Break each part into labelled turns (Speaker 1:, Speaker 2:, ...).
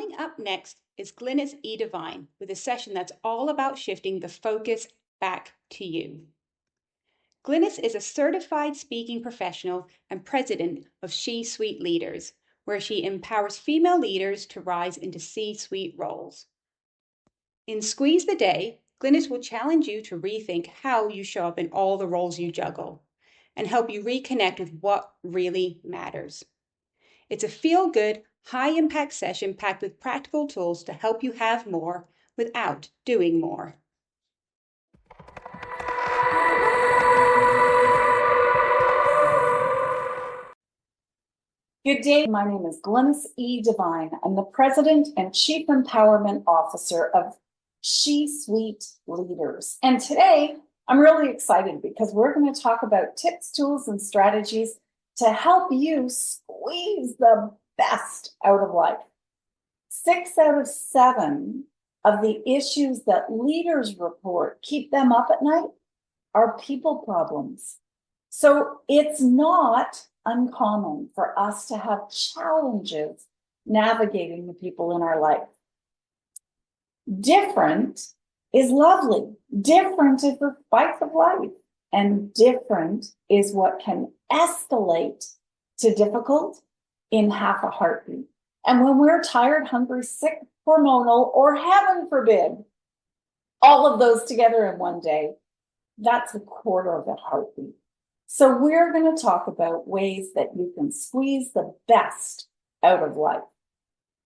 Speaker 1: Coming up next is Glynis Devine with a session that's all about shifting the focus back to you. Glynis is a certified speaking professional and president of She-Suite Leaders, where she empowers female leaders to rise into C-suite roles. In Squeeze the Day, Glynis will challenge you to rethink how you show up in all the roles you juggle and help you reconnect with what really matters. It's a feel-good, high-impact session packed with practical tools to help you have more without doing more.
Speaker 2: Good day. My name is Glynis Devine. I'm the President and Chief Empowerment Officer of She-Suite Leaders. And today, I'm really excited because we're going to talk about tips, tools, and strategies to help you squeeze the best out of life. 6 out of 7 of the issues that leaders report keep them up at night are people problems. So it's not uncommon for us to have challenges navigating the people in our life. Different is lovely. Different is the spice of life. And different is what can escalate to difficult in half a heartbeat. And when we're tired, hungry, sick, hormonal, or heaven forbid, all of those together in one day, that's a quarter of a heartbeat. So we're going to talk about ways that you can squeeze the best out of life.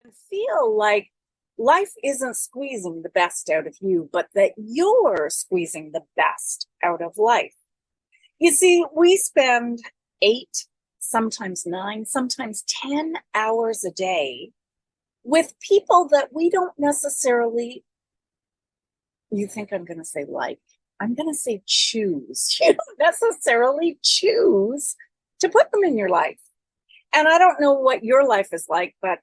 Speaker 3: I feel like life isn't squeezing the best out of you, but that you're squeezing the best out of life. You see, we spend 8, sometimes 9, sometimes 10 hours a day with people that we don't necessarily, you think I'm going to say like, I'm going to say choose. You don't necessarily choose to put them in your life. And I don't know what your life is like, but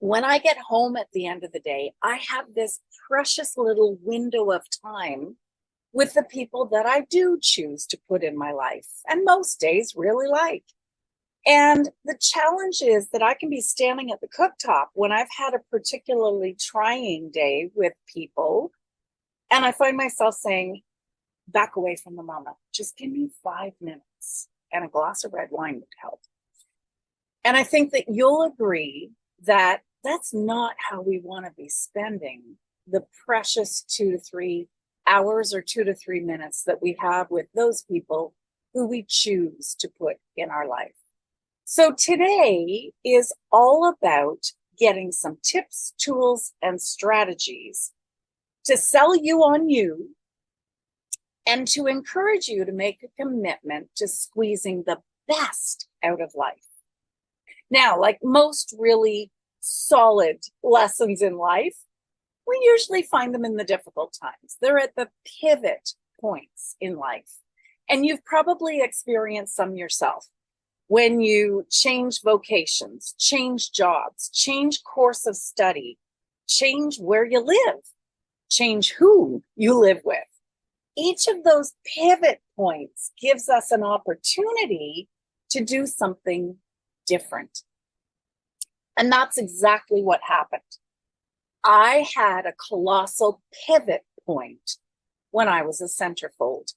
Speaker 3: when I get home at the end of the day, I have this precious little window of time with the people that I do choose to put in my life, and most days really like. And the challenge is that I can be standing at the cooktop when I've had a particularly trying day with people, and I find myself saying, back away from the mama. Just give me 5 minutes, and a glass of red wine would help. And I think that you'll agree that that's not how we want to be spending the precious 2 to 3 hours or 2 to 3 minutes that we have with those people who we choose to put in our life. So today is all about getting some tips, tools, and strategies to sell you on you and to encourage you to make a commitment to squeezing the best out of life. Now, like most really solid lessons in life, we usually find them in the difficult times. They're at the pivot points in life. And you've probably experienced some yourself. When you change vocations, change jobs, change course of study, change where you live, change who you live with. Each of those pivot points gives us an opportunity to do something different. And that's exactly what happened. I had a colossal pivot point when I was a centerfold.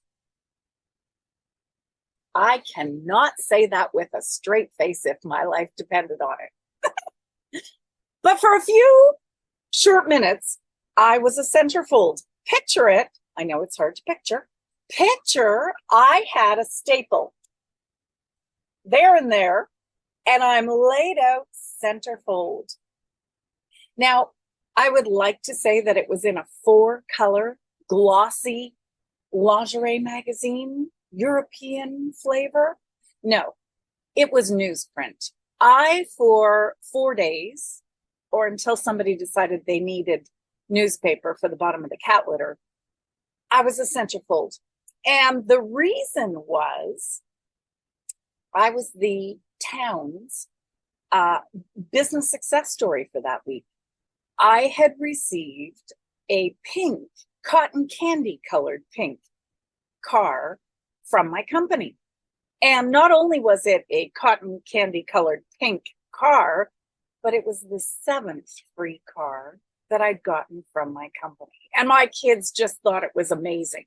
Speaker 3: I cannot say that with a straight face if my life depended on it. But for a few short minutes, I was a centerfold. Picture it. I know it's hard to picture. Picture I had a staple there and there, and I'm laid out centerfold. Now, I would like to say that it was in a 4-color, glossy lingerie magazine, European flavor. No, it was newsprint. For 4 days, or until somebody decided they needed newspaper for the bottom of the cat litter, I was a centerfold. And the reason was I was the town's business success story for that week. I had received a pink, cotton candy colored pink car from my company. And not only was it a cotton candy colored pink car, but it was the 7th free car that I'd gotten from my company. And my kids just thought it was amazing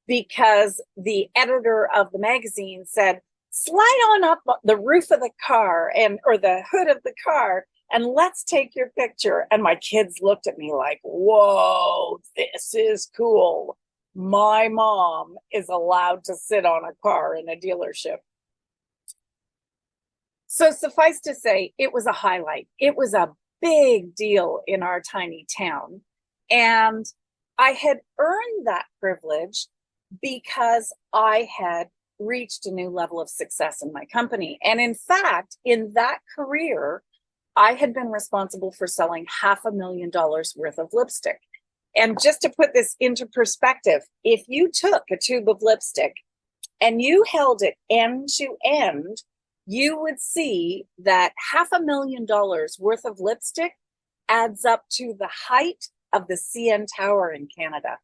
Speaker 3: because the editor of the magazine said, slide on up the roof of the car or the hood of the car and let's take your picture. And my kids looked at me like, whoa, this is cool. My mom is allowed to sit on a car in a dealership. So suffice to say, it was a highlight. It was a big deal in our tiny town. And I had earned that privilege because I had reached a new level of success in my company. And in fact, in that career, I had been responsible for selling $500,000 worth of lipstick. And just to put this into perspective, if you took a tube of lipstick and you held it end to end, you would see that $500,000 worth of lipstick adds up to the height of the CN Tower in Canada,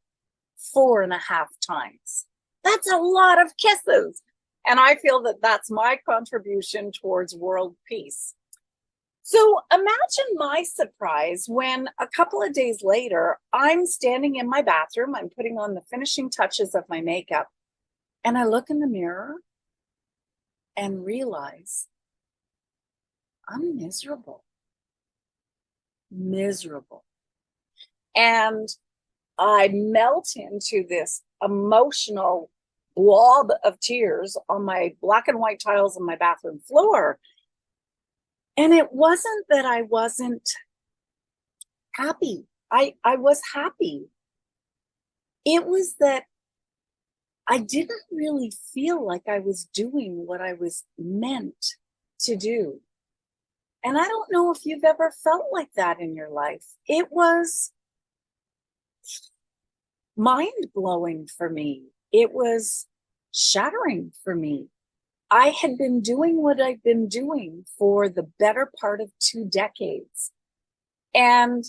Speaker 3: 4.5 times. That's a lot of kisses. And I feel that that's my contribution towards world peace. So imagine my surprise when a couple of days later, I'm standing in my bathroom, I'm putting on the finishing touches of my makeup, and I look in the mirror and realize I'm miserable. And I melt into this emotional blob of tears on my black and white tiles on my bathroom floor. And it wasn't that I wasn't happy. I was happy. It was that I didn't really feel like I was doing what I was meant to do. And I don't know if you've ever felt like that in your life. It was mind-blowing for me. It was shattering for me. I had been doing what I've been doing for the better part of 2 decades. And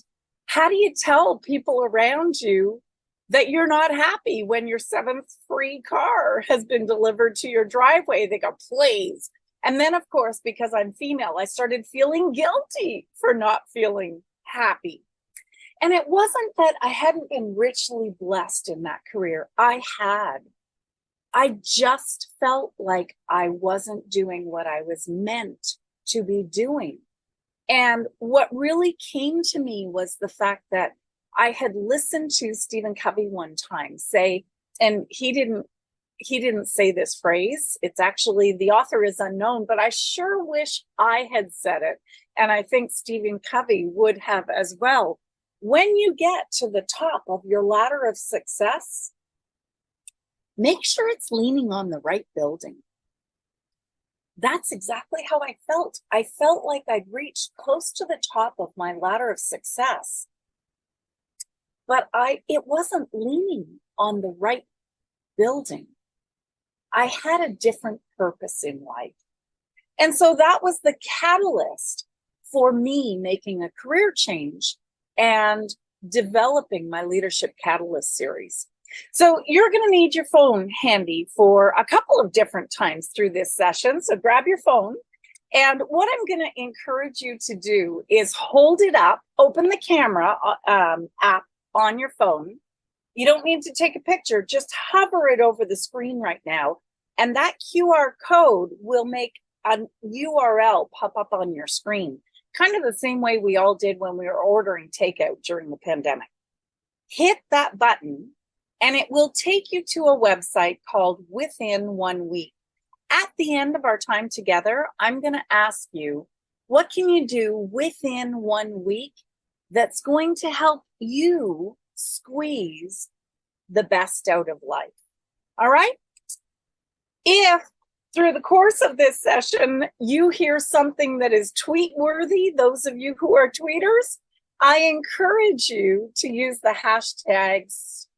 Speaker 3: how do you tell people around you that you're not happy when your 7th free car has been delivered to your driveway? They go, please. And then, of course, because I'm female, I started feeling guilty for not feeling happy. And it wasn't that I hadn't been richly blessed in that career. I had. I just felt like I wasn't doing what I was meant to be doing. And what really came to me was the fact that I had listened to Stephen Covey one time say, and he didn't say this phrase. It's actually, the author is unknown, but I sure wish I had said it. And I think Stephen Covey would have as well. When you get to the top of your ladder of success, make sure it's leaning on the right building. That's exactly how I felt. I felt like I'd reached close to the top of my ladder of success, but it wasn't leaning on the right building. I had a different purpose in life. And so that was the catalyst for me making a career change and developing my Leadership Catalyst series. So you're going to need your phone handy for a couple of different times through this session. So grab your phone. And what I'm going to encourage you to do is hold it up, open the camera app on your phone. You don't need to take a picture, just hover it over the screen right now. And that QR code will make a URL pop up on your screen, kind of the same way we all did when we were ordering takeout during the pandemic. Hit that button and it will take you to a website called Within 1 Week. At the end of our time together, I'm going to ask you, what can you do within 1 week that's going to help you squeeze the best out of life? All right? If through the course of this session, you hear something that is tweet worthy, those of you who are tweeters, I encourage you to use the hashtag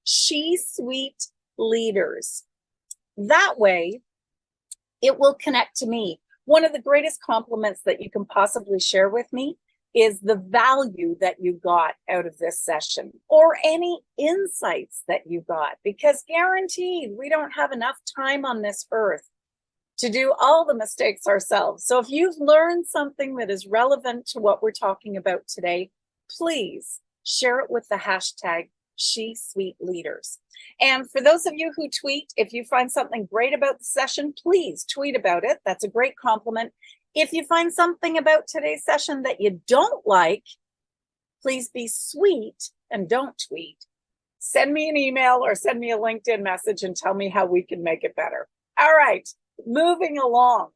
Speaker 3: #SheSweetLeaders. That way, it will connect to me. One of the greatest compliments that you can possibly share with me is the value that you got out of this session or any insights that you got, because guaranteed we don't have enough time on this earth to do all the mistakes ourselves. So if you've learned something that is relevant to what we're talking about today, please share it with the hashtag SheSweetLeaders. And for those of you who tweet, if you find something great about the session, please tweet about it. That's a great compliment. If you find something about today's session that you don't like, please be sweet and don't tweet. Send me an email or send me a LinkedIn message and tell me how we can make it better. All right, moving along.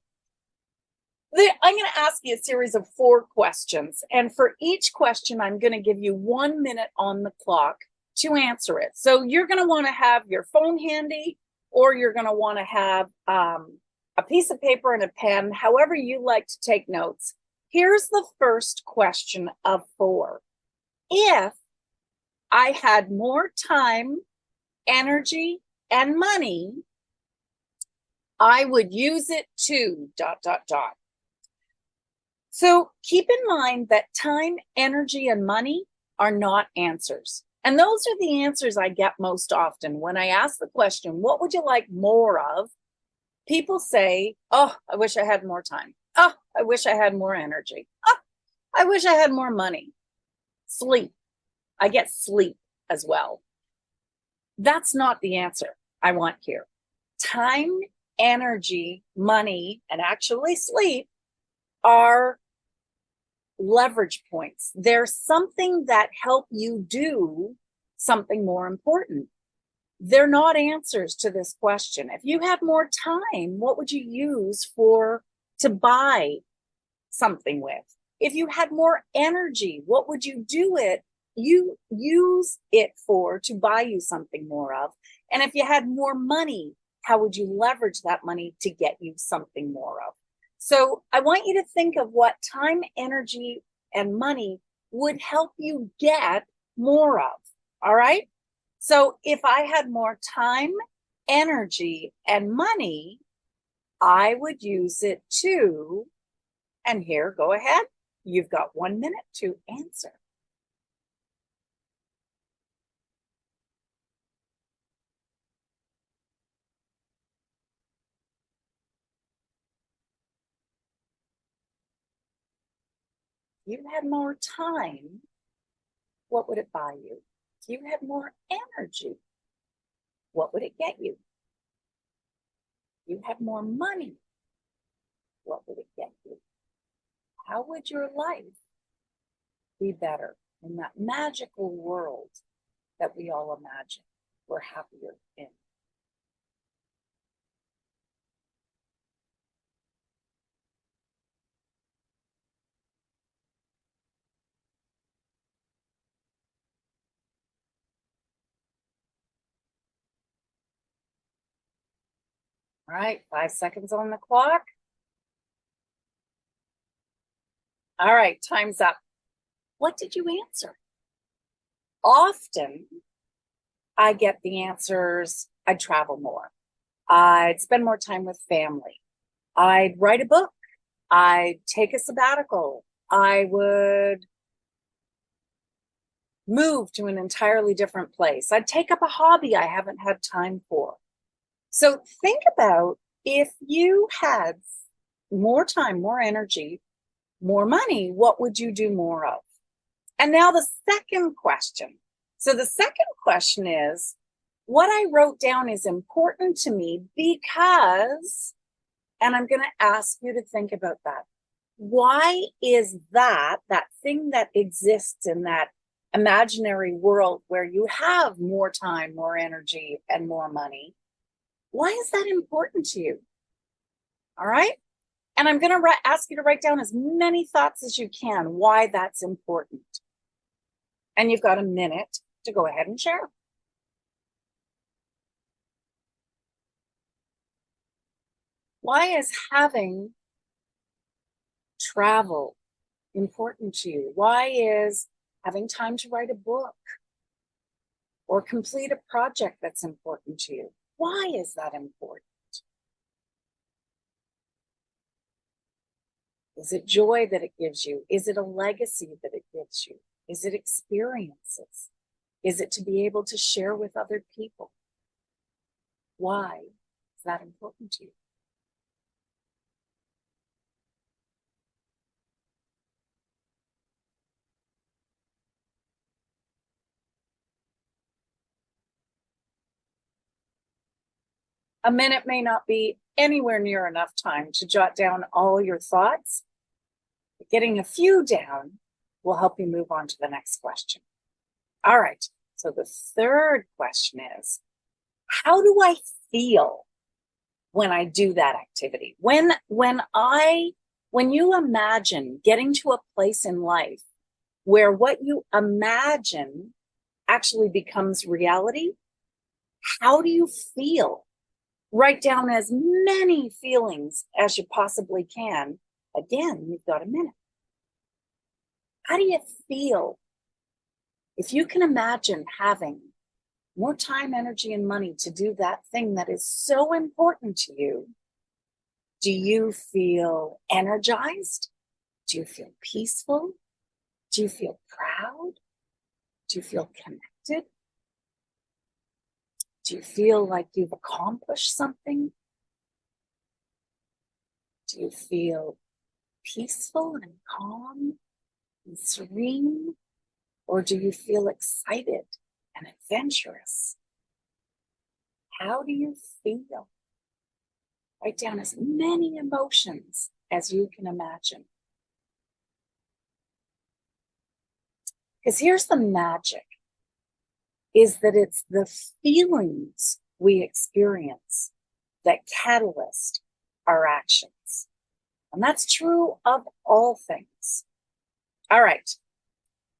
Speaker 3: I'm going to ask you a series of 4 questions. And for each question, I'm going to give you 1 minute on the clock to answer it. So you're going to want to have your phone handy, or you're going to want to have a piece of paper and a pen, however you like to take notes. Here's the first question of 4. If I had more time, energy, and money, I would use it to ... So keep in mind that time, energy, and money are not answers. And those are the answers I get most often. When I ask the question, what would you like more of? People say, oh, I wish I had more time. Oh, I wish I had more energy. Oh, I wish I had more money. Sleep. I get sleep as well. That's not the answer I want here. Time, energy, money, and actually sleep are leverage points. They're something that help you do something more important. They're not answers to this question. If you had more time, what would you use to buy something with? If you had more energy, what would you use it for to buy you something more of? And if you had more money, how would you leverage that money to get you something more of? So I want you to think of what time, energy, and money would help you get more of. All right. So if I had more time, energy, and money, I would use it to, and here, go ahead. You've got 1 minute to answer. If you had more time, what would it buy you? If you had more energy, what would it get you? If you had more money, what would it get you? How would your life be better in that magical world that we all imagine we're happier in? All right, 5 seconds on the clock. All right, time's up. What did you answer? Often, I get the answers, I'd travel more. I'd spend more time with family. I'd write a book. I'd take a sabbatical. I would move to an entirely different place. I'd take up a hobby I haven't had time for. So think about if you had more time, more energy, more money, what would you do more of? And now the second question. So the second question is, what I wrote down is important to me because, and I'm going to ask you to think about that. Why is that thing that exists in that imaginary world where you have more time, more energy, and more money? Why is that important to you? All right. And I'm going to ask you to write down as many thoughts as you can why that's important. And you've got a minute to go ahead and share. Why is having travel important to you? Why is having time to write a book or complete a project that's important to you? Why is that important? Is it joy that it gives you? Is it a legacy that it gives you? Is it experiences? Is it to be able to share with other people? Why is that important to you? A minute may not be anywhere near enough time to jot down all your thoughts. But getting a few down will help you move on to the next question. All right, so the third question is, how do I feel when I do that activity? When you imagine getting to a place in life where what you imagine actually becomes reality, how do you feel? Write down as many feelings as you possibly can. Again, you've got a minute. How do you feel? If you can imagine having more time, energy, and money to do that thing that is so important to you, do you feel energized? Do you feel peaceful? Do you feel proud? Do you feel connected? Do you feel like you've accomplished something? Do you feel peaceful and calm and serene? Or do you feel excited and adventurous? How do you feel? Write down as many emotions as you can imagine. Because here's the magic, is that it's the feelings we experience that catalyst our actions. And that's true of all things. All right.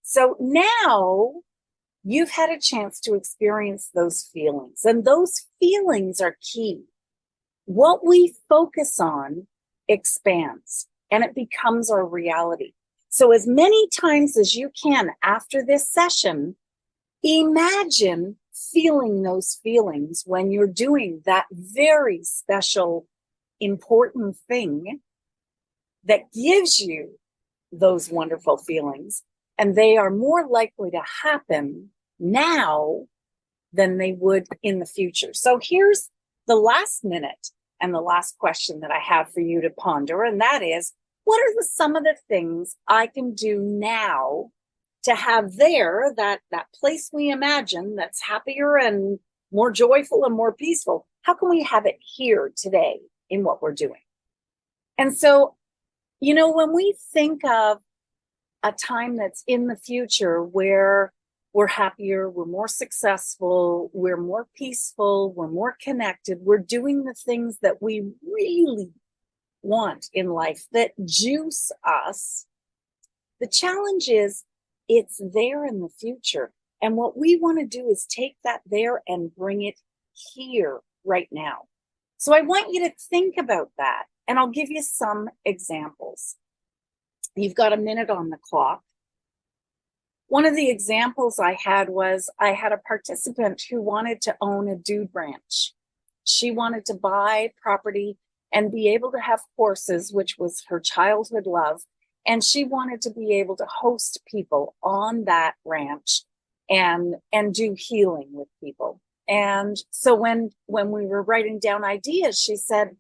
Speaker 3: So now you've had a chance to experience those feelings, and those feelings are key. What we focus on expands and it becomes our reality. So as many times as you can after this session, imagine feeling those feelings when you're doing that very special, important thing that gives you those wonderful feelings. And they are more likely to happen now than they would in the future. So here's the last minute and the last question that I have for you to ponder. And that is, what are some of the things I can do now to have that place we imagine that's happier and more joyful and more peaceful? How can we have it here today in what we're doing? And so, when we think of a time that's in the future where we're happier, we're more successful, we're more peaceful, we're more connected, we're doing the things that we really want in life that juice us. The challenge is it's there in the future. And what we want to do is take that there and bring it here right now. So I want you to think about that, and I'll give you some examples. You've got a minute on the clock. One of the examples I had was I had a participant who wanted to own a dude ranch. She wanted to buy property and be able to have horses, which was her childhood love. And she wanted to be able to host people on that ranch and do healing with people. And so when we were writing down ideas, she said,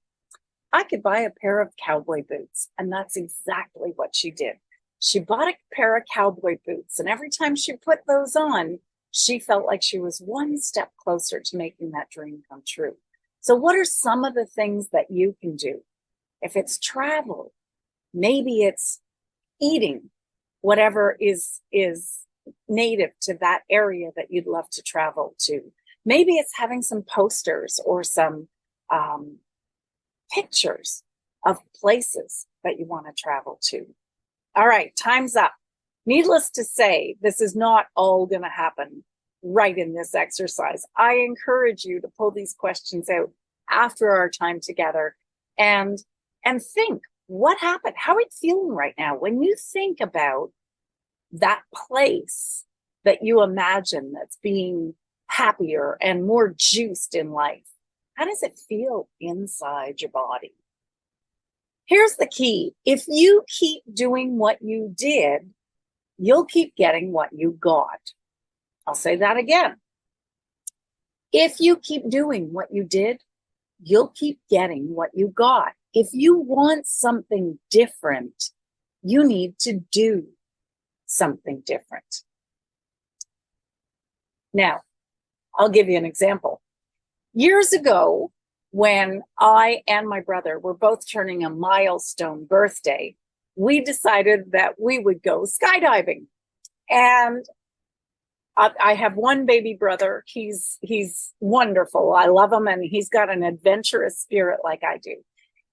Speaker 3: I could buy a pair of cowboy boots. And that's exactly what she did. She bought a pair of cowboy boots. And every time she put those on, she felt like she was one step closer to making that dream come true. So what are some of the things that you can do? If it's travel, maybe it's eating whatever is native to that area that you'd love to travel to. Maybe it's having some posters or some pictures of places that you want to travel to. All right, time's up. Needless to say, this is not all going to happen right in this exercise. I encourage you to pull these questions out after our time together and think, what happened? How are you feeling right now? When you think about that place that you imagine that's being happier and more juiced in life, how does it feel inside your body? Here's the key. If you keep doing what you did, you'll keep getting what you got. I'll say that again. If you keep doing what you did, you'll keep getting what you got. If you want something different, you need to do something different. Now, I'll give you an example. Years ago, when I and my brother were both turning a milestone birthday, we decided that we would go skydiving. And I have one baby brother. He's wonderful. I love him, and he's got an adventurous spirit like I do.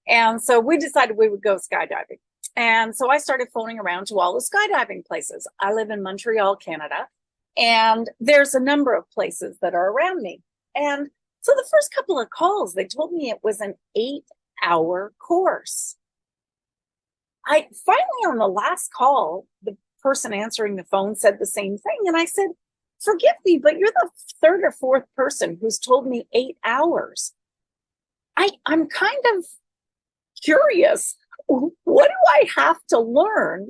Speaker 3: And so we decided we would go skydiving. And so I started phoning around to all the skydiving places. I live in Montreal, Canada, and there's a number of places that are around me. And so the first couple of calls, they told me it was an 8-hour course. I finally, on the last call, the person answering the phone said the same thing. And I said, forgive me, but you're the third or fourth person who's told me 8 hours. I'm kind of curious. What do I have to learn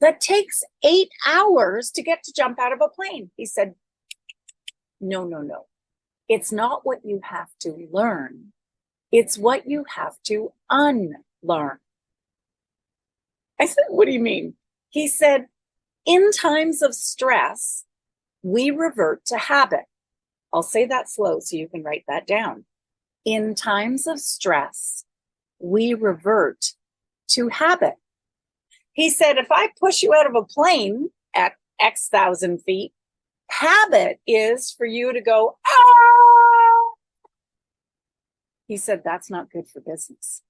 Speaker 3: that takes 8 hours to get to jump out of a plane? He said, no. It's not what you have to learn. It's what you have to unlearn. I said, what do you mean? He said, in times of stress, we revert to habit. I'll say that slow so you can write that down. In times of stress, we revert to habit. He said, if I push you out of a plane at X thousand feet, habit is for you to go, ah! He said, that's not good for business.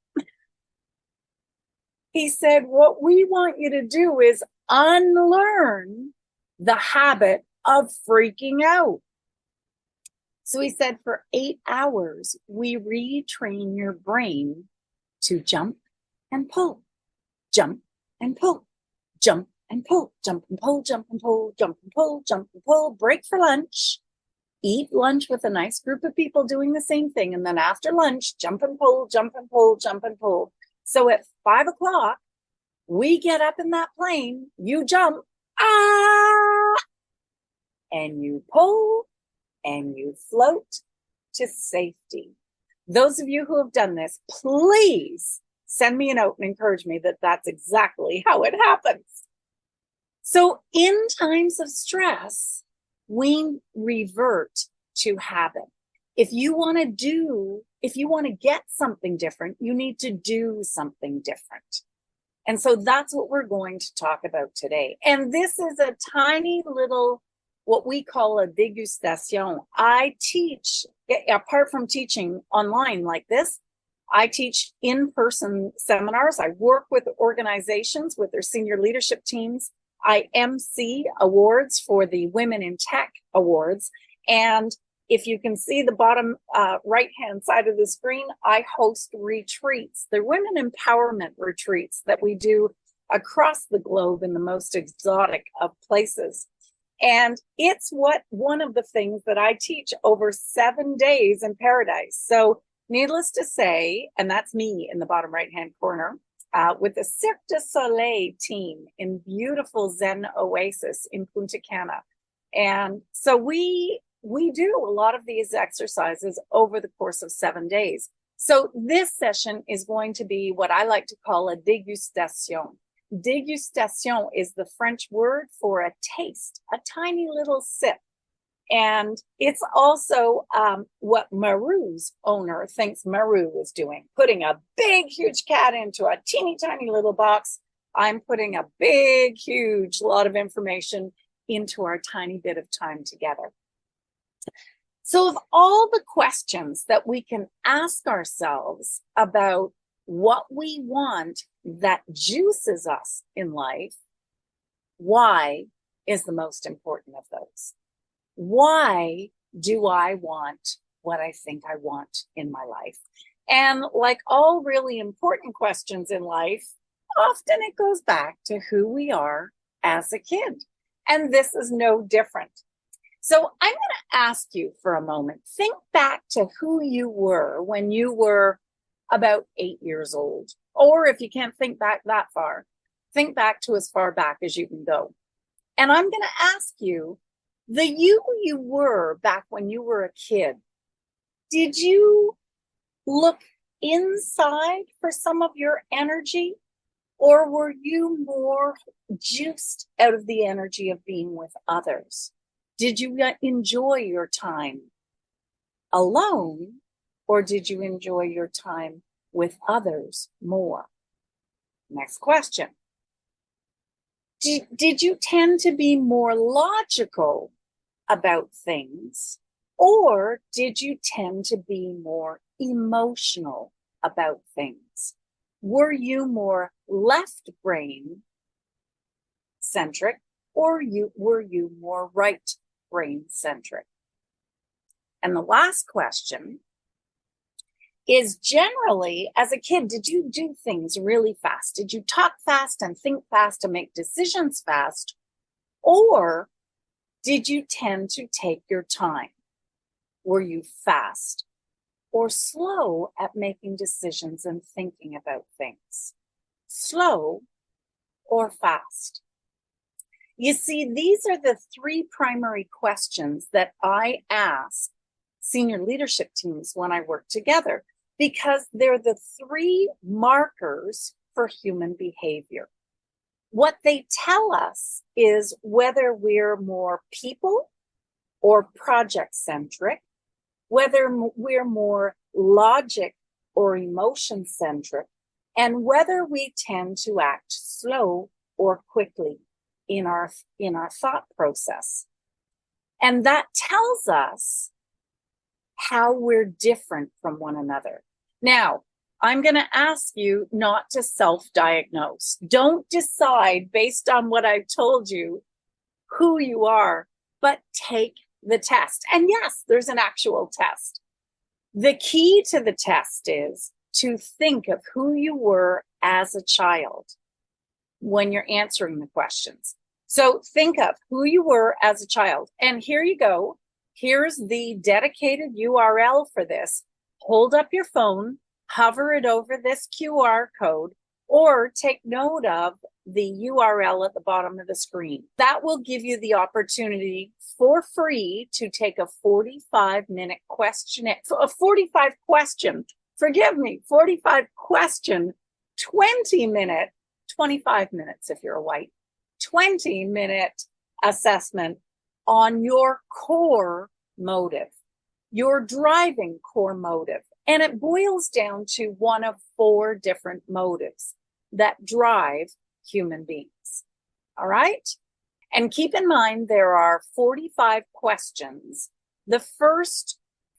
Speaker 3: He said, what we want you to do is unlearn the habit of freaking out. So he said, for 8 hours, we retrain your brain to jump and pull, jump and pull, jump and pull, jump and pull, jump and pull, jump and pull, jump and pull, break for lunch, eat lunch with a nice group of people doing the same thing. And then after lunch, jump and pull, jump and pull, jump and pull. So at 5 o'clock, we get up in that plane, you jump, and you pull and you float to safety. Those of you who have done this, please send me a note and encourage me that that's exactly how it happens. So in times of stress, we revert to habit. If you want to get something different, you need to do something different. And so that's what we're going to talk about today. And this is a tiny little, what we call a dégustation. I teach, apart from teaching online like this, I teach in-person seminars. I work with organizations with their senior leadership teams. I MC awards for the Women in Tech Awards. And if you can see the bottom right-hand side of the screen, I host retreats. They're women empowerment retreats that we do across the globe in the most exotic of places. And it's one of the things that I teach over 7 days in paradise. So needless to say, and that's me in the bottom right-hand corner, with the Cirque du Soleil team in beautiful Zen Oasis in Punta Cana. And so we do a lot of these exercises over the course of 7 days. So this session is going to be what I like to call a dégustation. Dégustation is the French word for a taste, a tiny little sip. And it's also what Maru's owner thinks Maru is doing, putting a big, huge cat into a teeny tiny little box. I'm putting a big, huge lot of information into our tiny bit of time together. So of all the questions that we can ask ourselves about what we want that juices us in life, why is the most important of those? Why do I want what I think I want in my life? And like all really important questions in life, often it goes back to who we are as a kid. And this is no different. So I'm going to ask you for a moment, think back to who you were when you were about 8 years old. Or if you can't think back that far, think back to as far back as you can go. And I'm going to ask you, the you were back when you were a kid, did you look inside for some of your energy? Or were you more juiced out of the energy of being with others? Did you enjoy your time alone? or did you enjoy your time with others more? Next question. Did you tend to be more logical about things, or did you tend to be more emotional about things? Were you more left brain centric, or were you more right brain centric? And the last question is, generally, as a kid, did you do things really fast? Did you talk fast and think fast and make decisions fast? Or did you tend to take your time? Were you fast or slow at making decisions and thinking about things? Slow or fast? You see, these are the three primary questions that I ask senior leadership teams when I work together, because they're the three markers for human behavior. What they tell us is whether we're more people or project-centric, whether we're more logic or emotion-centric, and whether we tend to act slow or quickly in our thought process. And that tells us how we're different from one another. Now, I'm going to ask you not to self-diagnose. Don't decide based on what I've told you who you are, but take the test. And yes, there's an actual test. The key to the test is to think of who you were as a child when you're answering the questions. So think of who you were as a child. And here you go. Here's the dedicated URL for this. Hold up your phone, hover it over this QR code, or take note of the URL at the bottom of the screen. That will give you the opportunity for free to take a 45-minute questionnaire, a 45 question, 20-minute, 25 minutes if you're a white, 20-minute assessment on your core motive, your driving core motive. And it boils down to one of 4 different motives that drive human beings. All right? And keep in mind, there are 45 questions. The first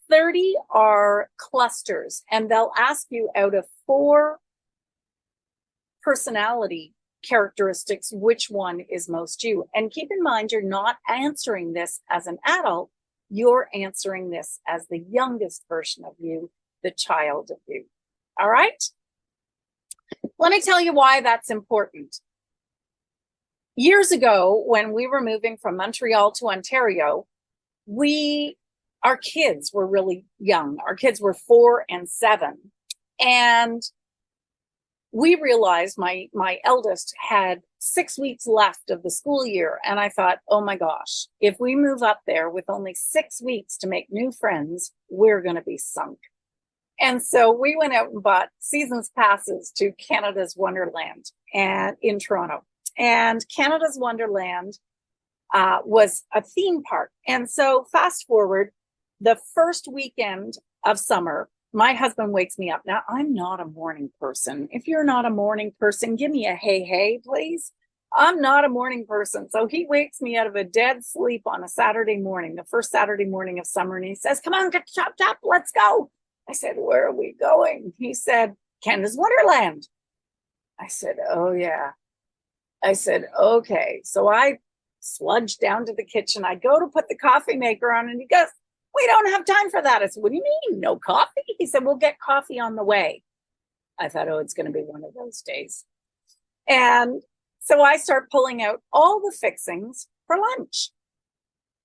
Speaker 3: 30 are clusters, and they'll ask you out of 4 personality characteristics, which one is most you. And keep in mind, you're not answering this as an adult. You're answering this as the youngest version of you, the child of you. All right? Let me tell you why that's important. Years ago, when we were moving from Montreal to Ontario, our kids were really young. Our kids were 4 and 7. And we realized my eldest had 6 weeks left of the school year. And I thought, oh my gosh, if we move up there with only 6 weeks to make new friends, we're going to be sunk. And so we went out and bought season's passes to Canada's Wonderland and in Toronto. And Canada's Wonderland was a theme park. And so fast forward, the first weekend of summer, my husband wakes me up. Now, I'm not a morning person. If you're not a morning person, give me a hey, please. I'm not a morning person. So he wakes me out of a dead sleep on a Saturday morning, the first Saturday morning of summer. And he says, come on, get chopped up. Let's go. I said, where are we going? He said, Canada's Wonderland. I said, oh, yeah. I said, okay. So I sludged down to the kitchen. I go to put the coffee maker on, and he goes, we don't have time for that. I said, what do you mean? No coffee? He said, we'll get coffee on the way. I thought, oh, it's going to be one of those days. And so I start pulling out all the fixings for lunch.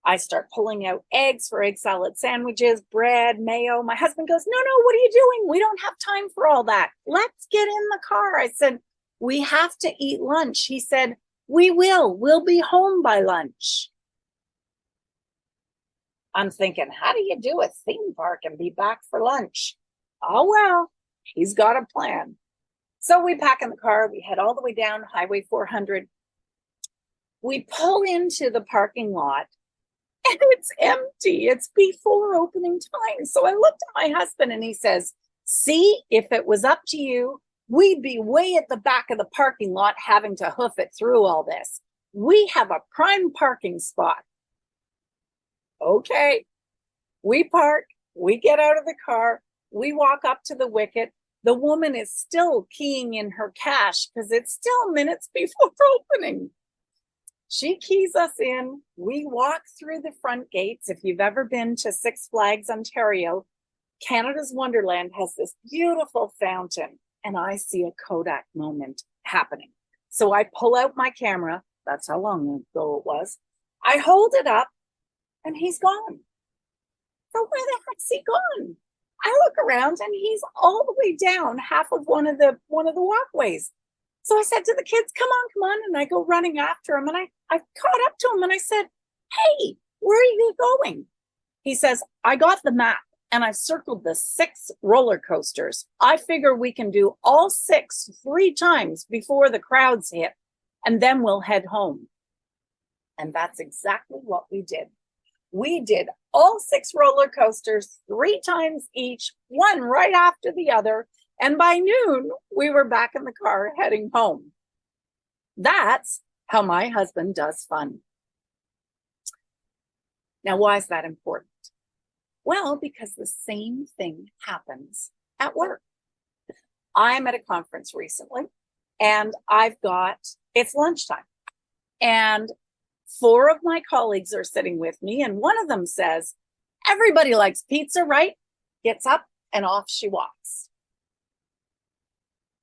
Speaker 3: I start pulling out eggs for egg salad sandwiches, bread, mayo. My husband goes, no, what are you doing? We don't have time for all that. Let's get in the car. I said, we have to eat lunch. He said, we will. We'll be home by lunch. I'm thinking, how do you do a theme park and be back for lunch? Oh, well, he's got a plan. So we pack in the car. We head all the way down Highway 400. We pull into the parking lot, and it's empty. It's before opening time. So I looked at my husband and he says, see, if it was up to you, we'd be way at the back of the parking lot having to hoof it through all this. We have a prime parking spot. Okay. We park, we get out of the car, we walk up to the wicket. The woman is still keying in her cash because it's still minutes before opening. She keys us in. We walk through the front gates. If you've ever been to Six Flags, Ontario, Canada's Wonderland has this beautiful fountain, and I see a Kodak moment happening. So I pull out my camera. That's how long ago it was. I hold it up, and he's gone. So where the heck's he gone? I look around, and he's all the way down half of one of the walkways. So I said to the kids, come on. And I go running after him. And I caught up to him and I said, hey, where are you going? He says, I got the map and I've circled the 6 roller coasters. I figure we can do all 6 3 times before the crowds hit, and then we'll head home. And that's exactly what we did. We did all 6 roller coasters 3 times each, one right after the other. And by noon, we were back in the car heading home. That's how my husband does fun. Now, why is that important? Well, because the same thing happens at work. I'm at a conference recently, and it's lunchtime. And 4 of my colleagues are sitting with me, and one of them says, everybody likes pizza, right? Gets up and off she walks.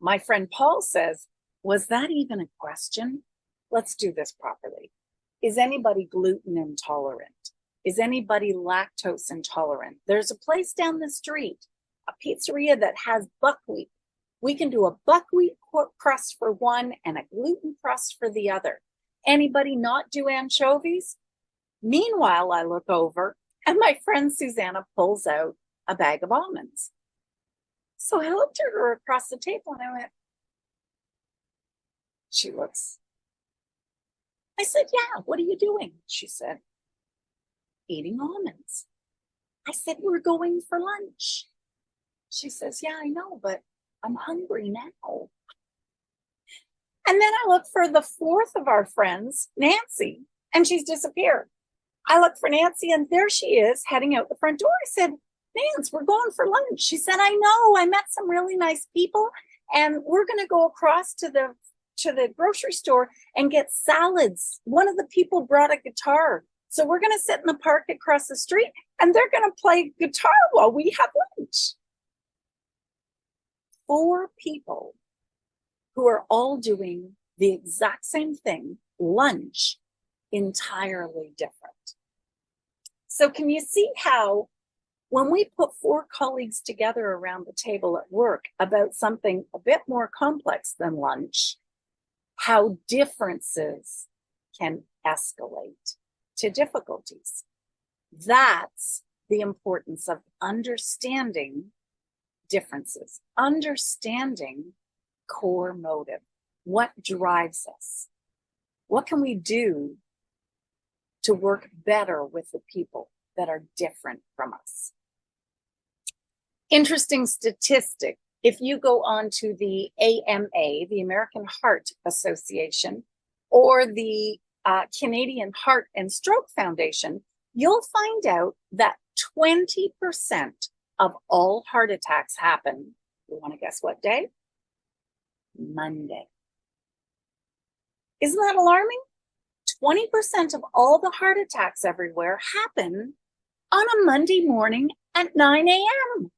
Speaker 3: My friend Paul says, was that even a question? Let's do this properly. Is anybody gluten intolerant? Is anybody lactose intolerant? There's a place down the street, a pizzeria that has buckwheat. We can do a buckwheat crust for one and a gluten crust for the other. Anybody not do anchovies? Meanwhile, I look over and my friend Susanna pulls out a bag of almonds. So I looked at her across the table and I went, she looks. I said, yeah, what are you doing? She said, eating almonds. I said, we're going for lunch. She says, yeah, I know, but I'm hungry now. And then I look for the 4th of our friends, Nancy, and she's disappeared. I look for Nancy and there she is heading out the front door. I said, Nance, we're going for lunch. She said, I know, I met some really nice people and we're going to go across to the grocery store and get salads. One of the people brought a guitar. So we're going to sit in the park across the street and they're going to play guitar while we have lunch. 4 people who are all doing the exact same thing, lunch, entirely different. So can you see how when we put 4 colleagues together around the table at work about something a bit more complex than lunch, how differences can escalate to difficulties? That's the importance of understanding differences, understanding core motive. What drives us? What can we do to work better with the people that are different from us? Interesting statistic. If you go on to the AMA, the American Heart Association, or the Canadian Heart and Stroke Foundation, you'll find out that 20% of all heart attacks happen, you want to guess what day? Monday. Isn't that alarming? 20% of all the heart attacks everywhere happen on a Monday morning at 9 a.m.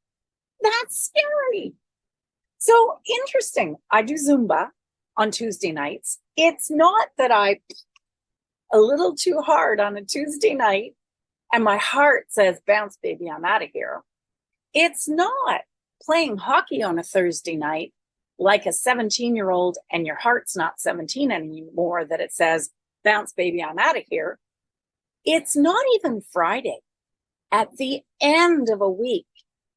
Speaker 3: That's scary. So interesting. I do Zumba on Tuesday nights. It's not that I a little too hard on a Tuesday night and my heart says, bounce, baby, I'm out of here. It's not playing hockey on a Thursday night like a 17-year-old and your heart's not 17 anymore that it says, bounce, baby, I'm out of here. It's not even Friday at the end of a week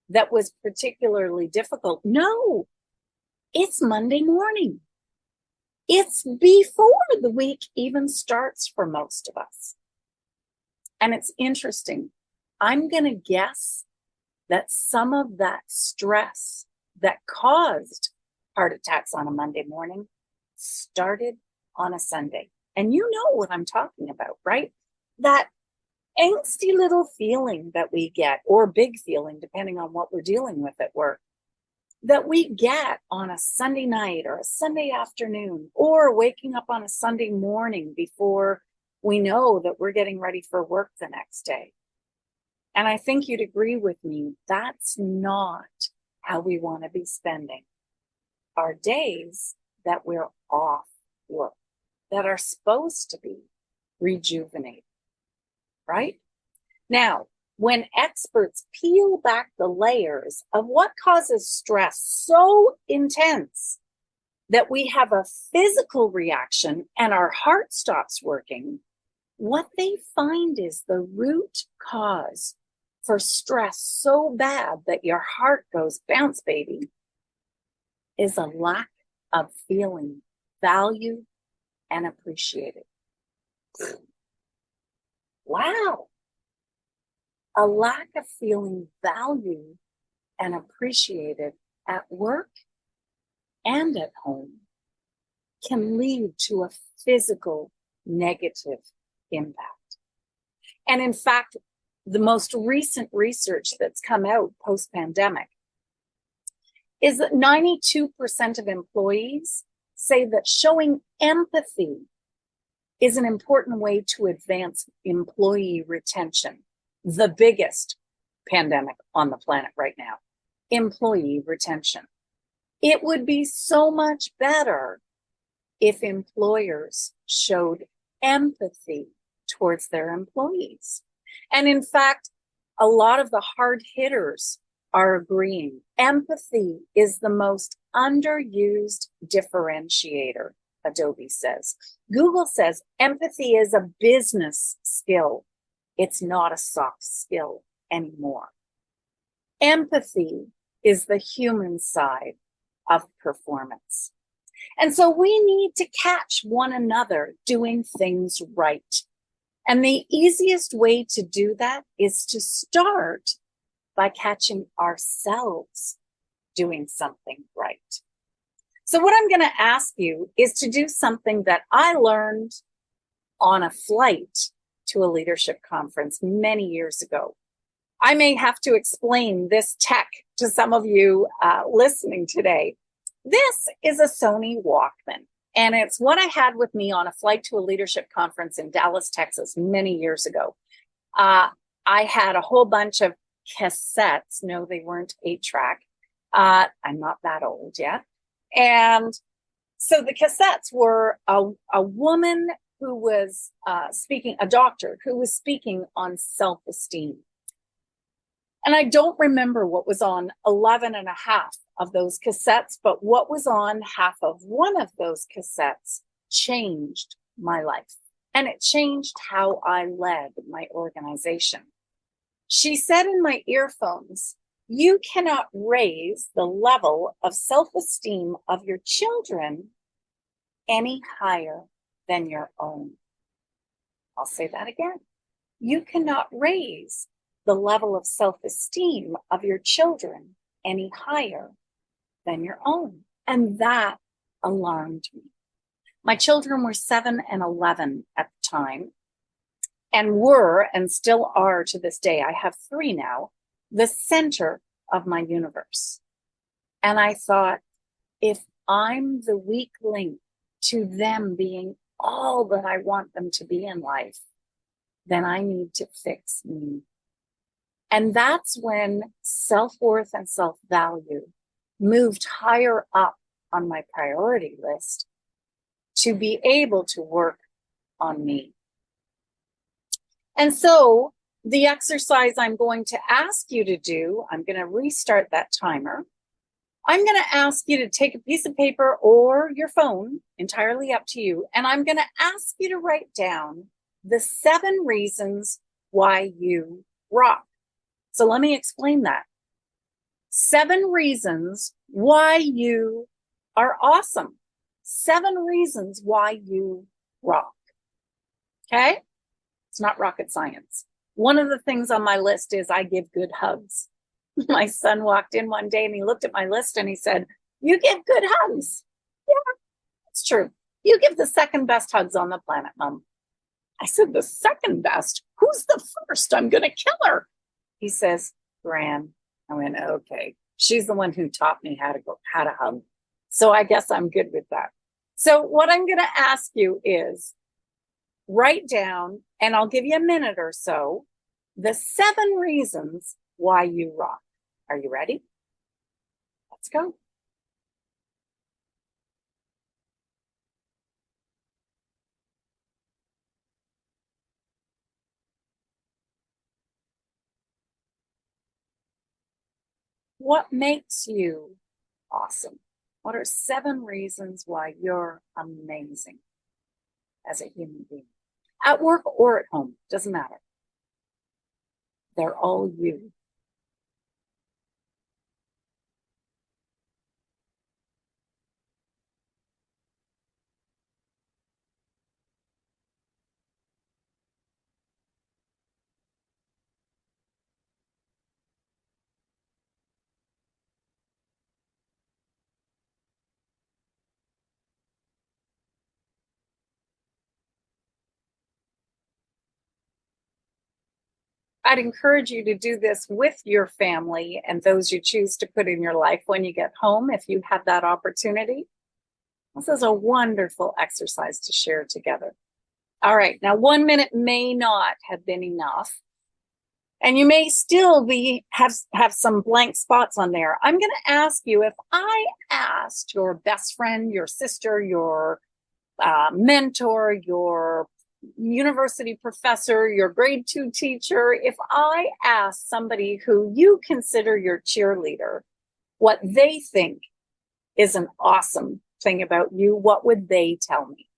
Speaker 3: that was particularly difficult. No, it's Monday morning. It's before the week even starts for most of us. And it's interesting. I'm going to guess that some of that stress that caused heart attacks on a Monday morning started on a Sunday. And you know what I'm talking about, right? That angsty little feeling that we get, or big feeling, depending on what we're dealing with at work, that we get on a Sunday night or a Sunday afternoon, or waking up on a Sunday morning before we know that we're getting ready for work the next day. And I think you'd agree with me, that's not how we want to be spending our days that we're off work, that are supposed to be rejuvenated, right? Now, when experts peel back the layers of what causes stress so intense that we have a physical reaction and our heart stops working, what they find is the root cause for stress so bad that your heart goes bounce, baby, is a lack of feeling valued and appreciated. Wow. A lack of feeling valued and appreciated at work and at home can lead to a physical negative impact. And in fact, the most recent research that's come out post-pandemic is that 92% of employees say that showing empathy is an important way to advance employee retention. The biggest pandemic on the planet right now, employee retention. It would be so much better if employers showed empathy towards their employees. And in fact, a lot of the hard hitters are agreeing. Empathy is the most underused differentiator, Adobe says. Google says empathy is a business skill. It's not a soft skill anymore. Empathy is the human side of performance. And so we need to catch one another doing things right. And the easiest way to do that is to start by catching ourselves doing something right. So what I'm going to ask you is to do something that I learned on a flight to a leadership conference many years ago. I may have to explain this tech to some of you listening today. This is a Sony Walkman, and it's what I had with me on a flight to a leadership conference in Dallas, Texas, many years ago. I had a whole bunch of cassettes. No, they weren't 8-track. I'm not that old yet. And so the cassettes were a woman who was speaking, a doctor who was speaking on self-esteem. And I don't remember what was on 11 and a half of those cassettes, but what was on half of one of those cassettes changed my life. And it changed how I led my organization. She said in my earphones, "You cannot raise the level of self-esteem of your children any higher than your own." I'll say that again. You cannot raise the level of self-esteem of your children any higher than your own. And that alarmed me. My children were 7 and 11 at the time, and were, and still are to this day, I have 3 now, the center of my universe. And I thought, if I'm the weak link to them being all that I want them to be in life, then I need to fix me. And that's when self-worth and self-value moved higher up on my priority list to be able to work on me. And so the exercise I'm going to ask you to do, I'm going to restart that timer. I'm going to ask you to take a piece of paper or your phone, entirely up to you, and I'm going to ask you to write down the 7 reasons why you rock. So let me explain that. 7 reasons why you are awesome. 7 reasons why you rock. Okay? It's not rocket science. One of the things on my list is I give good hugs. My son walked in one day and he looked at my list and he said, "You give good hugs." Yeah, it's true. You give the second best hugs on the planet, Mom. I said, "The second best? Who's the first? I'm going to kill her." He says, "Gran." I went, "Okay." She's the one who taught me how to hug. So I guess I'm good with that. So what I'm going to ask you is write down, and I'll give you a minute or so, the 7 reasons why you rock. Are you ready? Let's go. What makes you awesome? What are 7 reasons why you're amazing as a human being? At work or at home, doesn't matter. They're all you. I'd encourage you to do this with your family and those you choose to put in your life when you get home, if you have that opportunity. This is a wonderful exercise to share together. All right, now 1 minute may not have been enough, and you may still have some blank spots on there. I'm going to ask you, if I asked your best friend, your sister, your mentor, your university professor, your grade 2 teacher, if I asked somebody who you consider your cheerleader what they think is an awesome thing about you, what would they tell me?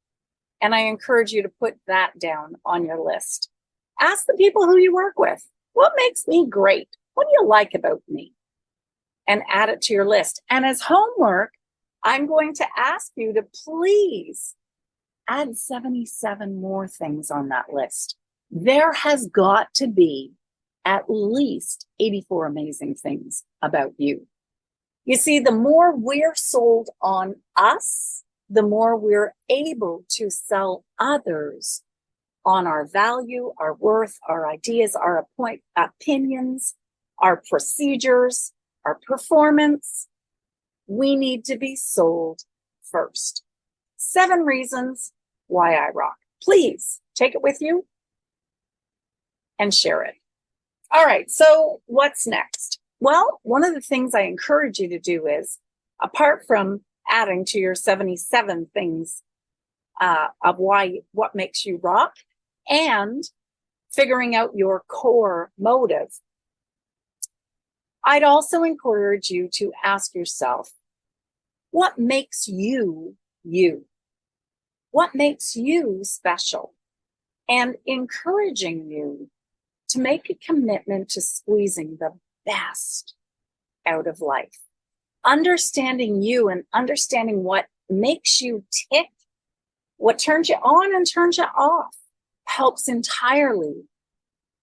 Speaker 3: And I encourage you to put that down on your list. Ask the people who you work with, what makes me great? What do you like about me? And add it to your list. And as homework, I'm going to ask you to please add 77 more things on that list. There has got to be at least 84 amazing things about you. You see, the more we're sold on us, the more we're able to sell others on our value, our worth, our ideas, our opinions, our procedures, our performance. We need to be sold first. 7 reasons why I rock. Please take it with you and share it. All right, so what's next? Well, one of the things I encourage you to do is, apart from adding to your 77 things of what makes you rock, and figuring out your core motive, I'd also encourage you to ask yourself, what makes you you? What makes you special? And encouraging you to make a commitment to squeezing the best out of life. Understanding you and understanding what makes you tick, what turns you on and turns you off, helps entirely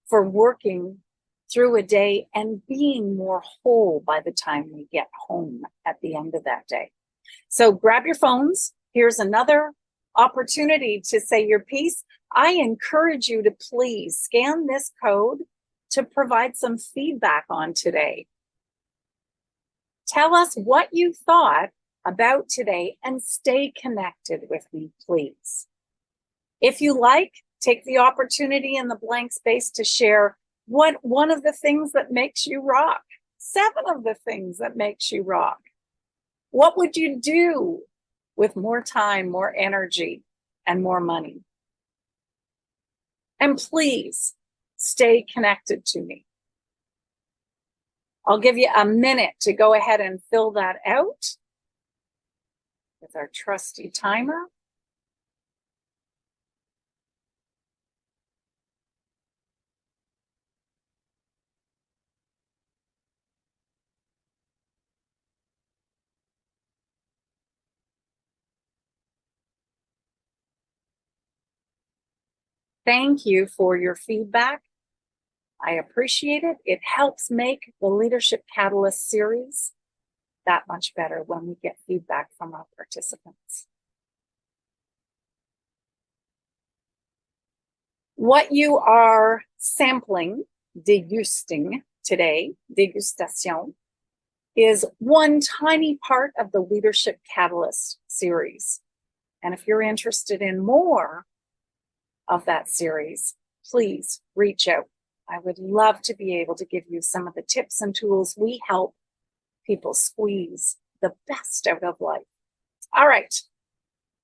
Speaker 3: for working through a day and being more whole by the time we get home at the end of that day. So grab your phones. Here's another opportunity to say your piece. I encourage you to please scan this code to provide some feedback on today. Tell us what you thought about today and stay connected with me, please. If you like, take the opportunity in the blank space to share what one of the things that makes you rock. 7 of the things that makes you rock. What would you do with more time, more energy, and more money? And please stay connected to me. I'll give you a minute to go ahead and fill that out with our trusty timer. Thank you for your feedback. I appreciate it. It helps make the Leadership Catalyst series that much better when we get feedback from our participants. What you are sampling, degusting today, degustation, is one tiny part of the Leadership Catalyst series. And if you're interested in more of that series, please reach out. I would love to be able to give you some of the tips and tools we help people squeeze the best out of life. All right.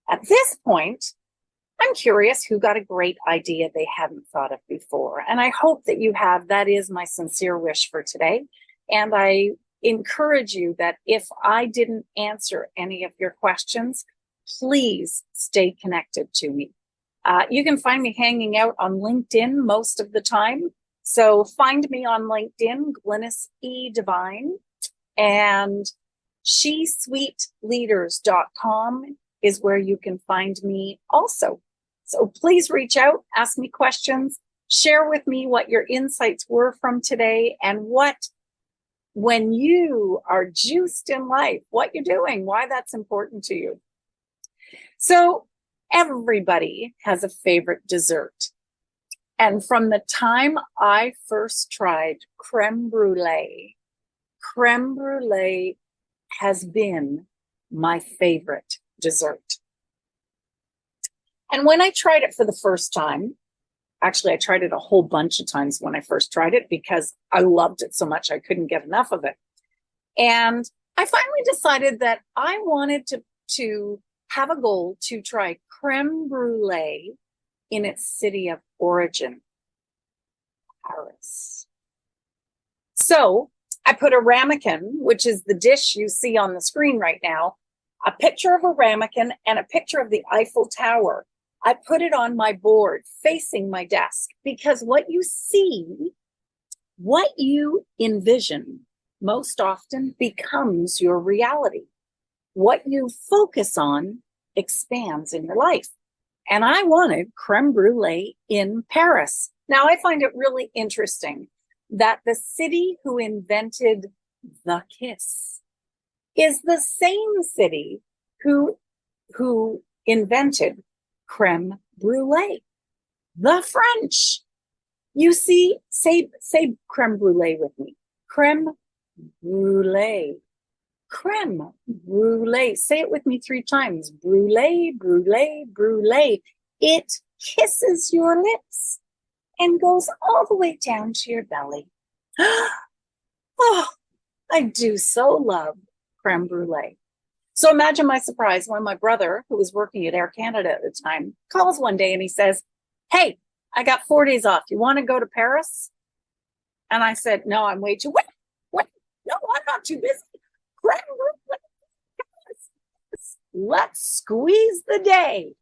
Speaker 3: At this point, I'm curious who got a great idea they hadn't thought of before. And I hope that you have. That is my sincere wish for today. And I encourage you that if I didn't answer any of your questions, please stay connected to me. You can find me hanging out on LinkedIn most of the time. So find me on LinkedIn, Glynis E. Devine, and shesweetleaders.com is where you can find me also. So please reach out, ask me questions, share with me what your insights were from today and what, when you are juiced in life, what you're doing, why that's important to you. So everybody has a favorite dessert. And from the time I first tried creme brulee has been my favorite dessert. And when I tried it for the first time, actually, I tried it a whole bunch of times when I first tried it because I loved it so much I couldn't get enough of it. And I finally decided that I wanted to have a goal to try creme brulee in its city of origin, Paris. So I put a ramekin, which is the dish you see on the screen right now, a picture of a ramekin and a picture of the Eiffel Tower. I put it on my board facing my desk because what you see, what you envision most often becomes your reality. What you focus on expands in your life. And I wanted creme brulee in Paris. Now, I find it really interesting that the city who invented the kiss is the same city who invented creme brulee, the French. You see, say creme brulee with me. Creme brulee. Creme brulee. Say it with me 3 times. Brulee, brulee, brulee. It kisses your lips and goes all the way down to your belly. Oh, I do so love creme brulee. So imagine my surprise when my brother, who was working at Air Canada at the time, calls one day and he says, "Hey, I got 4 days off. You want to go to Paris?" And I said, "No, I'm way too wet. No, I'm not too busy. Creme brulee. Let's squeeze the day."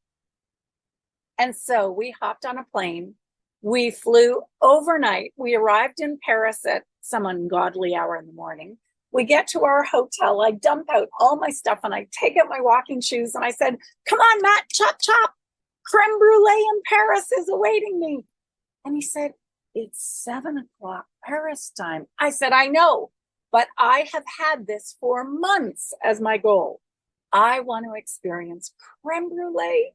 Speaker 3: And so we hopped on a plane. We flew overnight. We arrived in Paris at some ungodly hour in the morning. We get to our hotel. I dump out all my stuff and I take out my walking shoes and I said, "Come on, Matt, chop, chop. Creme brulee in Paris is awaiting me." And he said, "It's 7:00 Paris time." I said, "I know, but I have had this for months as my goal. I want to experience creme brulee.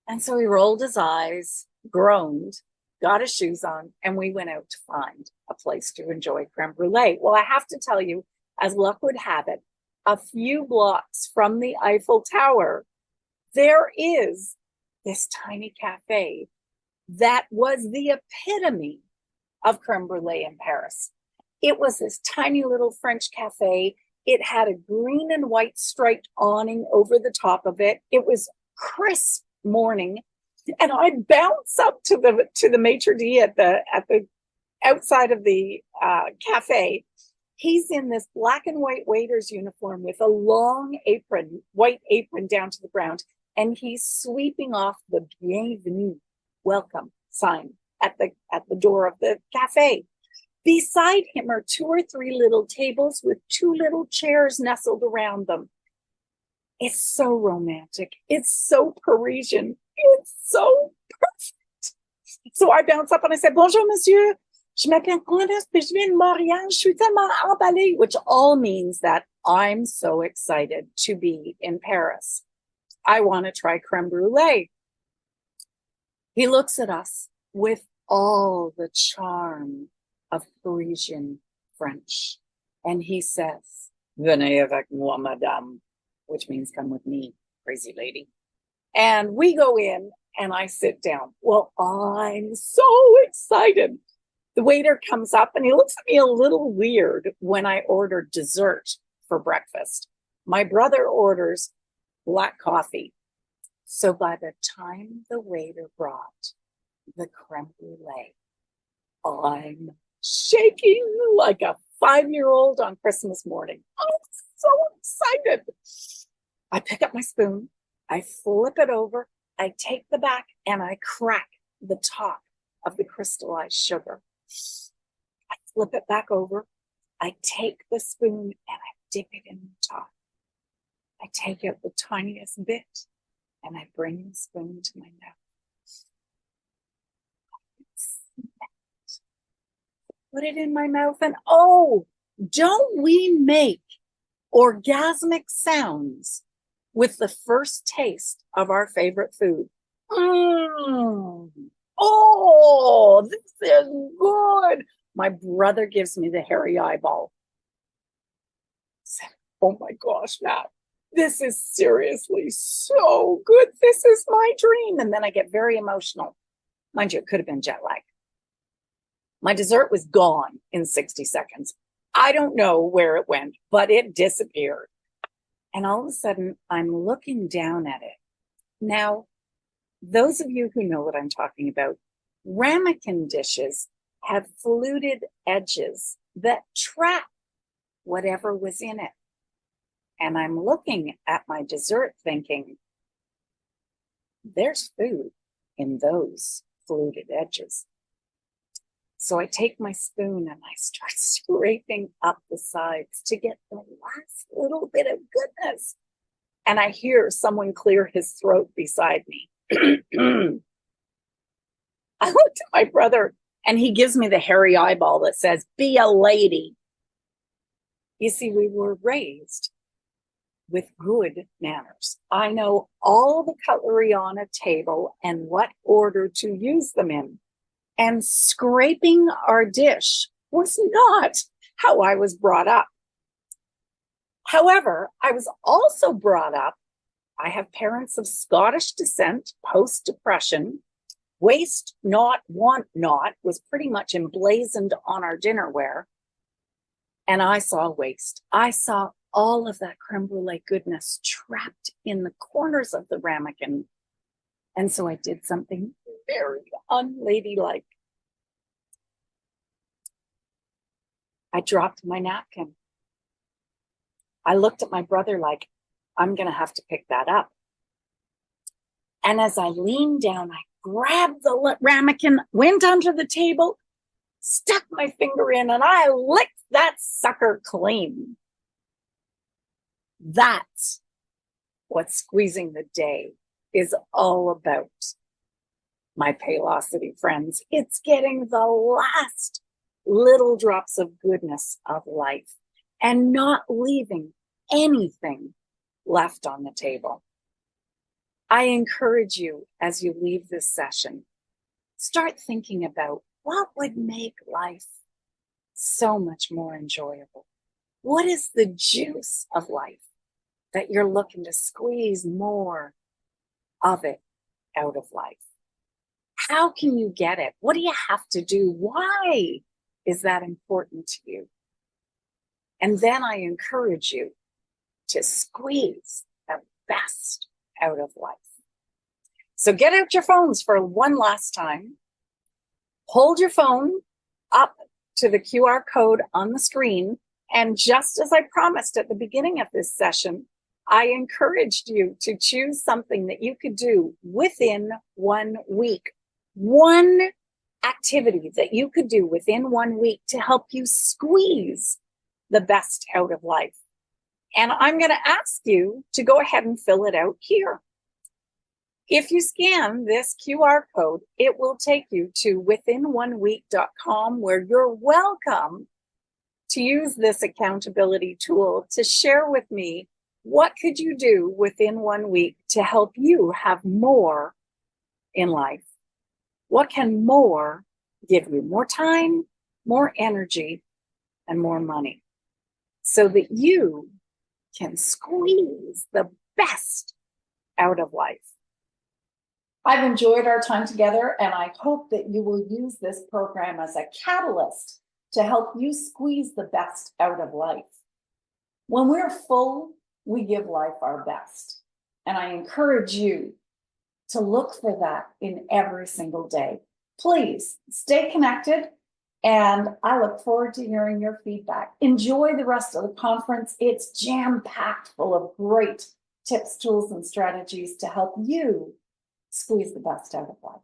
Speaker 3: And so he rolled his eyes, groaned, got his shoes on, and we went out to find a place to enjoy creme brulee. Well, I have to tell you, as luck would have it, a few blocks from the Eiffel Tower, there is this tiny cafe that was the epitome of creme brulee in Paris. It was this tiny little French cafe. It had a green and white striped awning over the top of it. It was crisp morning, and I bounce up to the maitre d' at the outside of the cafe. He's in this black and white waiter's uniform with a long apron, white apron down to the ground, and he's sweeping off the bienvenue, welcome sign at the door of the cafe. Beside him are 2 or 3 little tables with 2 little chairs nestled around them. It's so romantic. It's so Parisian. it's so perfect. So I bounce up and I said, bonjour, monsieur. Je m'appelle Glynis, puis je viens de Montréal. Je suis tellement emballée, which all means that I'm so excited to be in Paris. I want to try creme brulee. He looks at us with all the charm of Parisian French. And he says, venez avec moi, madame, which means come with me, crazy lady. And we go in and I sit down. Well, I'm so excited. The waiter comes up and he looks at me a little weird when I order dessert for breakfast. My brother orders black coffee. So by the time the waiter brought the creme brulee, I'm shaking like a 5-year-old on Christmas morning. I'm so excited. I pick up my spoon, I flip it over, I take the back and I crack the top of the crystallized sugar. I flip it back over. I take the spoon and I dip it in the top. I take out the tiniest bit and I bring the spoon to my mouth. Put it in my mouth and oh, don't we make orgasmic sounds with the first taste of our favorite food? Oh, this is good. My brother gives me the hairy eyeball. I said, oh my gosh, Matt, this is seriously so good. This is my dream. And then I get very emotional. Mind you, it could have been jet lag. My dessert was gone in 60 seconds. I don't know where it went, but it disappeared. And all of a sudden, I'm looking down at it. Now, those of you who know what I'm talking about, ramekin dishes have fluted edges that trap whatever was in it. And I'm looking at my dessert thinking, there's food in those fluted edges. So I take my spoon and I start scraping up the sides to get the last little bit of goodness. And I hear someone clear his throat beside me. I looked at my brother and he gives me the hairy eyeball that says, be a lady. You see, we were raised with good manners. I know all the cutlery on a table and what order to use them in. And scraping our dish was not how I was brought up. However, I was also brought up, I have parents of Scottish descent, post-Depression. Waste not, want not was pretty much emblazoned on our dinnerware. And I saw waste. I saw all of that creme brulee goodness trapped in the corners of the ramekin. And so I did something very unladylike. I dropped my napkin. I looked at my brother like, I'm going to have to pick that up. And as I leaned down, I grabbed the ramekin, went under the table, stuck my finger in, and I licked that sucker clean. That's what squeezing the day is all about, my Paylocity friends. It's getting the last little drops of goodness of life and not leaving anything left on the table. I encourage you, as you leave this session, start thinking about what would make life so much more enjoyable. What is the juice of life that you're looking to squeeze more of it out of life? How can you get it? What do you have to do? Why is that important to you? And then I encourage you to squeeze the best out of life. So get out your phones for one last time. Hold your phone up to the QR code on the screen. And just as I promised at the beginning of this session, I encouraged you to choose something that you could do within 1 week. One activity that you could do within 1 week to help you squeeze the best out of life. And I'm going to ask you to go ahead and fill it out here. If you scan this QR code, it will take you to within1week.com, where you're welcome to use this accountability tool to share with me what could you do within 1 week to help you have more in life. What can more give you? More time, more energy, and more money, so that you can squeeze the best out of life.
Speaker 2: I've enjoyed our time together, and I hope that you will use this program as a catalyst to help you squeeze the best out of life. When we're full, we give life our best. And I encourage you to look for that in every single day. Please stay connected, and I look forward to hearing your feedback. Enjoy the rest of the conference. It's jam-packed full of great tips, tools, and strategies to help you squeeze the best out of life.